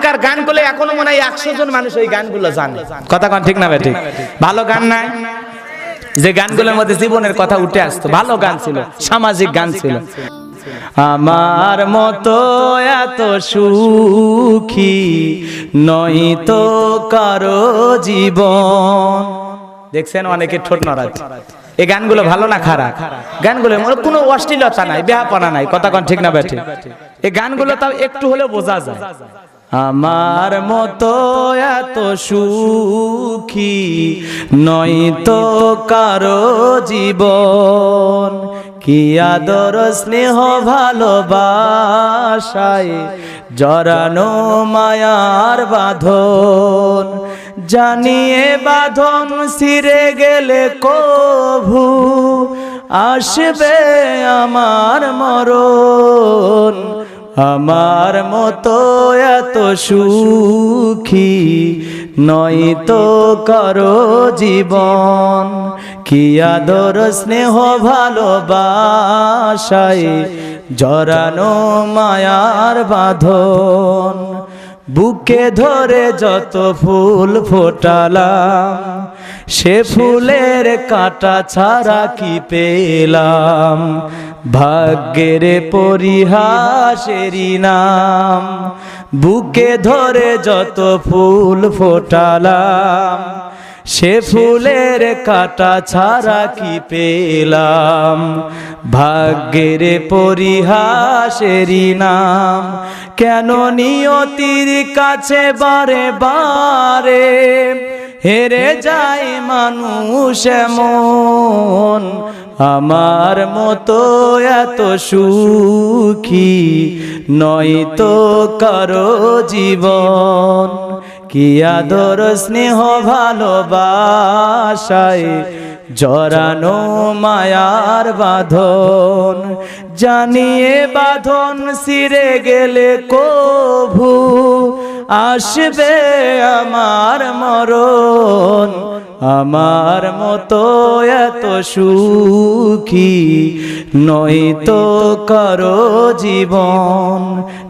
আগেকার গানগুলো এখনো মনে হয় 100 জন মানুষ ওই গানগুলো জানে। কথা কোন ঠিক না বেঠিক? ভালো গান নাই যে গানগুলোর মধ্যে জীবনের কথা উঠে আসতো, ভালো গান ছিল, সামাজিক গান ছিল। আমার মতো এত সুখী নয় তো কারো জীবন। দেখছেন অনেকে ঠোঁট নাড়াচ্ছে। এই গানগুলো ভালো না খারাপ? গানগুলোর মধ্যে কোনো অশ্লীলতা নাই, বেহাপনা নাই। কথা কোন ঠিক না বেঠিক? এই গানগুলো তাও একটু হলেও বোঝা যায়। আমার মতো এত সুখী নয় তো কারো জীবন, কি আদর স্নেহ ভালোবাসায় জড়ানো মায়ার বাঁধন, জানিয়ে বাঁধন ছিঁড়ে গেলে কভু আসবে আমার মরণ। আমার মতো এত সুখী নয় তো কারো জীবন, কি আদর স্নেহ ভালোবাসায় জড়ানো মায়ার বাঁধন। বুকে ধরে যত ফুল ফোটালাম, সে ফুলের কাঁটা ছাড়া কি পেলাম, ভাগ্যের পরিহাসেরই নাম। বুকে ধরে যত ফুল ফোটালাম, সে ফুলের কাঁটা ছাড়া কি পেলাম, ভাগ্যের পরিহাসেরই নাম। কেন নিয়তির কাছে বারে বারে হেরে যায় মানুষ এমন, আমার মতো এত সুখী নয় তো কারো জীবন, কি আদর স্নেহ ভালোবাসায় জড়ানো মায়ার বাঁধন, জানিয়ে বাঁধন ছিঁড়ে গেলে কভু আসবে আমার মরণ। আমার মতো এত সুখী নয় তো কারো জীবন,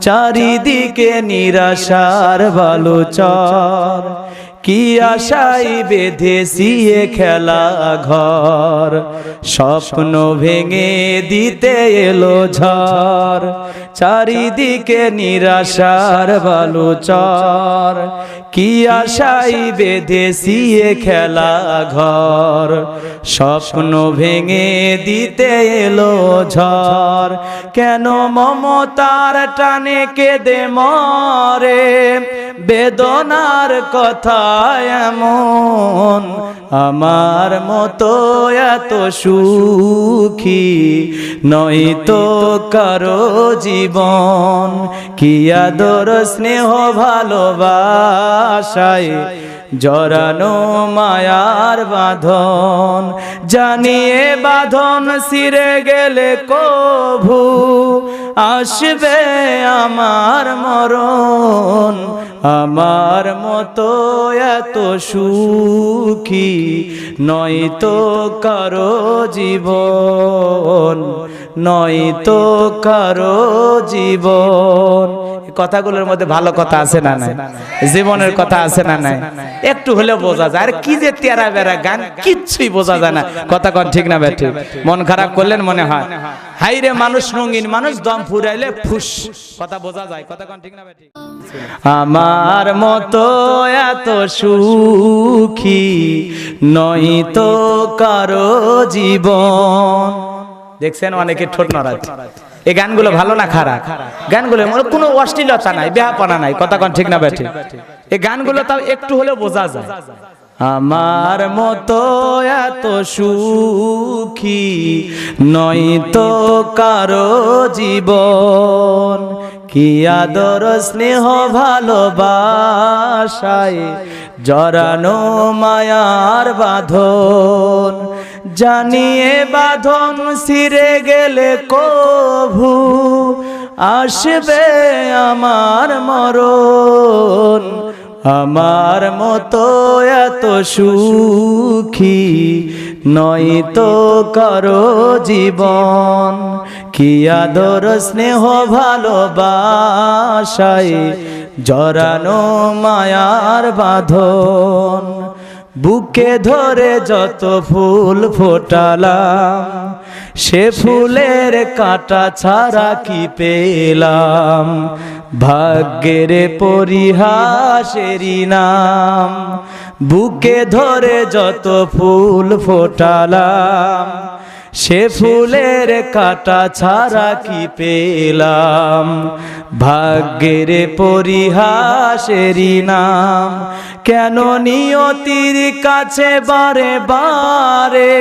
চারিদিকে নিরাশার বালুচর, কি আশায় বেঁধেছি এ খেলা ঘর, স্বপ্ন ভেঙে দিতে এলো ঝড়। চারিদিকে নিরাশার বালুচর, কি আশায় বেঁধেছি এ খেলা ঘর, স্বপ্ন ভেঙে দিতে এলো ঝড়। কেন মমতার টানে কেঁদে মরে বেদনার কথা এমন, আমার মতো এত সুখী নয় তো কারো জীবন, কি আদর স্নেহ ভালোবাসায় জড়ানো মায়ার বাঁধন, জানিয়ে বাঁধন ছিঁড়ে গেলে কভু আসবে আমার মরণ। আমার মতো এত সুখী নয় তো কারো জীবন, নয় তো কারো জীবন। কথাগুলোর মধ্যে ভালো কথা আছে না নাই? জীবনের কথা আছে না নাই? একটু হলেও বোঝা যায়। আর কি যে তেরা বেড়া গান, কিচ্ছুই বোঝা যায় না। কথা কন ঠিক না বেঠিক? মন খারাপ করলেন মনে হয় হাই রে মানুষ রঙিন মানুষ, দম ফুরাইলে ফুস, কথা বোঝা যায়। কথা কন ঠিক না বেঠিক? আমার মতো এত সুখী নয় তো কারো জীবন। দেখছেন অনেকে ঠোঁট নাড়াচ্ছে। এই গানগুলো ভালো না খারাপ? গানগুলোর মধ্যে কোনো অশ্লীলতা নাই, বেহাপনা নাই। কথা কোন ঠিক না বেঠিক? এই গানগুলো তাও একটু হলেও বোঝা যায়। আমার মতো এত সুখী নয় তো কারো জীবন, কি আদর স্নেহ ভালোবাসায় জড়ানো মায়ার বাঁধন, জানিয়ে বাঁধন ছিঁড়ে গেলে কভু আসবে আমার মরণ। আমার মতো এত সুখী নয় তো কারো জীবন, কি আদর স্নেহ ভালোবাসায় জড়ানো মায়ার বাঁধন। বুকে ধরে যত ফুল ফোটালাম, সে ফুলের কাঁটা ছাড়া কি পেলাম। ভাগ্যের পরিহাসেরই নাম। বুকে ধরে যত ফুল ফোটালাম, সে ফুলের কাঁটা ছাড়া কি পেলাম। ভাগ্যের পরিহাসেরই নাম। কেন নিয়তির কাছে বারে বারে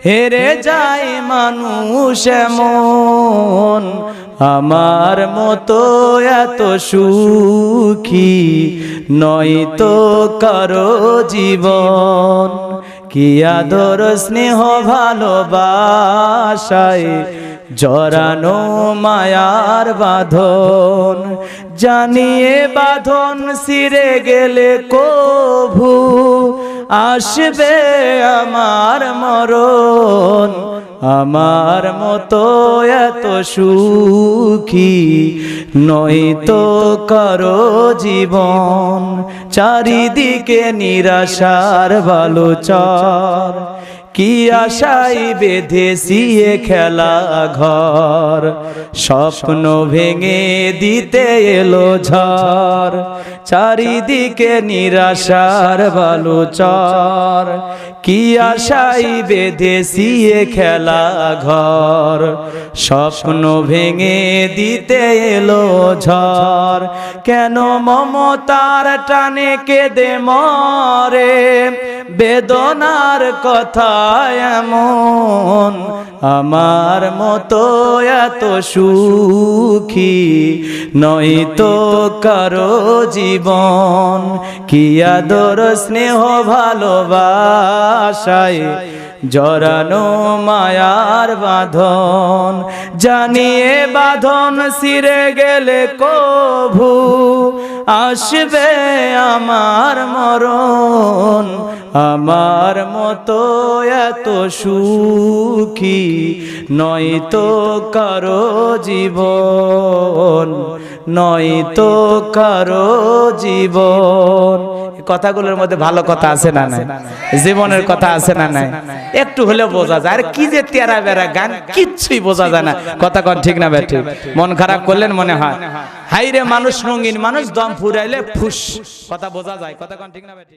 হেরে যায় মানুষ এমন। আমার মতো এত সুখী নয়তো কারো জীবন। কি আদর স্নেহ ভালোবাসায় জড়ানো মায়ার বাঁধন। জানিয়ে বাঁধন ছিঁড়ে গেলে কভু আসবে আমার মরণ। আমার মতো এত সুখী নয়তো কারো জীবন। চারিদিকে নিরাশার বালুচর, কি আশায় বেঁধেছি এ খেলা ঘর। স্বপ্ন ভেঙে দিতে এলো ঝড়। চারিদিকে নিরাশার বালুচর, কি আশায় বেঁধেছি এ খেলা ঘর। স্বপ্ন ভেঙে দিতে এলো ঝড়। কেন মমতার টানে কেঁদে মরে বেদনার কথা এমন। আমার মতো এত সুখী নয়তো কারো জীবন। কি আদর স্নেহ ভালোবাসায় জড়ানো মায়ার বাঁধন। জানিয়ে বাঁধন ছিঁড়ে গেলে কভু আসবে আমার মরণ। আমার মতো এত সুখী নয়তো কারো জীবন, নয়তো কারো জীবন। কথাগুলোর মধ্যে ভালো কথা আছে না নাই? জীবনের কথা আছে না নাই? একটু হলেও বোঝা যায়। আর কি যে তেরা বেড়া গান, কিচ্ছুই বোঝা যায় না। কথা কন ঠিক না ব্যাঠিক? মন খারাপ করলেন মনে হয় হাই রে মানুষ রঙিন মানুষ, দম ফুরাইলে ফুস কথা বোঝা যায়। কথা কন ঠিক না ব্যাঠিক?